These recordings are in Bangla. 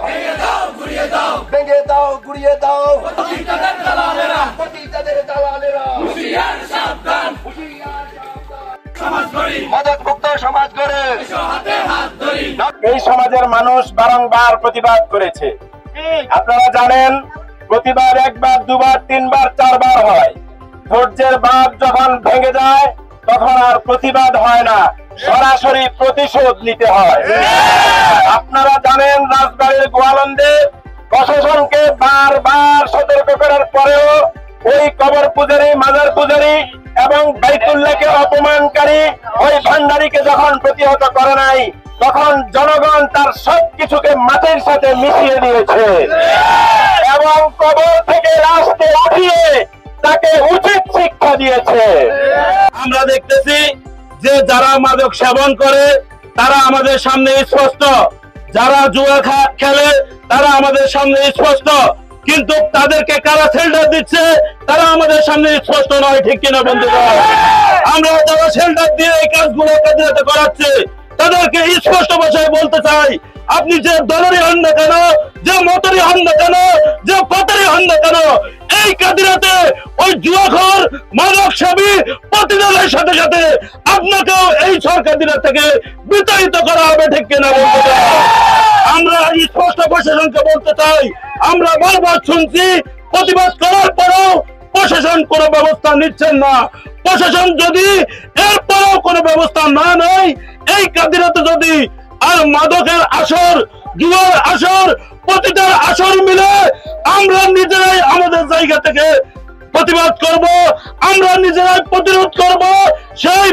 ভেঙে দাও গুড়িয়ে দাও মাদক মুক্ত সমাজ গড়ে এই সমাজের মানুষ বারংবার প্রতিবাদ করেছে। আপনারা জানেন প্রতিবাদ একবার দুবার তিনবার চারবার হয়, ধৈর্যের বাঁধ যখন ভেঙে যায় তখন আর প্রতিবাদ হয় না, সরাসরি প্রতিশোধ নিতে হয়। আপনারা জানেন রাজবাড়ির গোয়ালন্দে প্রশাসনকে বারবার সতর্ক করার পরেও ওই কবর পূজারী, মাজার পূজারী এবং বাইতুল্লাহকে অপমানকারী ওই ভান্ডারীকে যখন প্রতিহত করে নাই, তখন জনগণ তার সবকিছুকে মাটির সাথে মিশিয়ে দিয়েছে এবং কবর থেকে রাস্তায় উঠিয়ে তাকে উচিত শিক্ষা দিয়েছে। আমরা দেখতেছি যে যারা মাদক সেবন করে তারা আমাদের সামনে স্পষ্ট, যারা জুয়া খেলে তারা আমাদের সামনে স্পষ্ট, কিন্তু তাদেরকে কারা শেল্টার দিচ্ছে তারা আমাদের সামনে স্পষ্ট নয়। ঠিক কিনা বন্ধুরা? আমরা যারা শেল্টার দিয়ে এই কাজগুলো কাজে করাচ্ছে তাদেরকে স্পষ্ট ভাষায় বলতে চাই, আপনি যে দলেরই হন না কেন, যে মতেরই হন না কেন, যে পথেরই হন না কেন, এই কাদিরাতে ওই জুয়াখোর মাদক সেবী প্রতিদলের সাথে সাথে আপনাকেও এই সরকার থেকে বিতাড়িত করা হবে। ঠিক কিনা বন্ধুরা? আমরা স্পষ্ট প্রশাসনকে বলতে চাই, আমরা বারবার শুনছি প্রতিবাদ করার পরেও প্রশাসন কোনো ব্যবস্থা নিচ্ছেন না। প্রশাসন যদি এরপরেও কোনো ব্যবস্থা না নেয়, এই কাদিরাতে যদি আর মাদকের আসর, জুয়ার আসর, প্রতিটার আসর মিলে আমরা নিজেরাই আমাদের জায়গা থেকে প্রতিবাদ করব, আমরা নিজেরাই প্রতিরোধ করব। সেই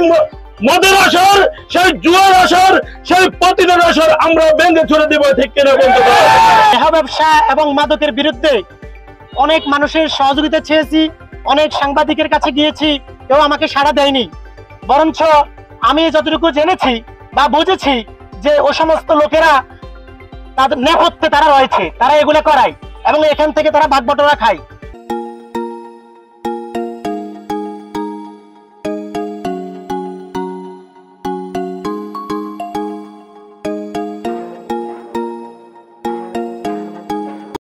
মদের আসর, সেই জুয়ার আসর, সেই প্রতিটার আসর আমরা ভেঙে ছুড়ে দিব। ঠিক কিনা বন্ধুরা? দেহ ব্যবসা এবং মাদকের বিরুদ্ধে অনেক মানুষের সহযোগিতা চেয়েছি, অনেক সাংবাদিকের কাছে গিয়েছি, কেউ আমাকে সাড়া দেয়নি। বরঞ্চ আমি যতটুকু জেনেছি বা বুঝেছি যে ও সমস্ত লোকেরা তাদের নেপথ্যে তারা রয়েছে, তারা এগুলো করায় এবং এখান থেকে তারা ভাগ বটরা খায়।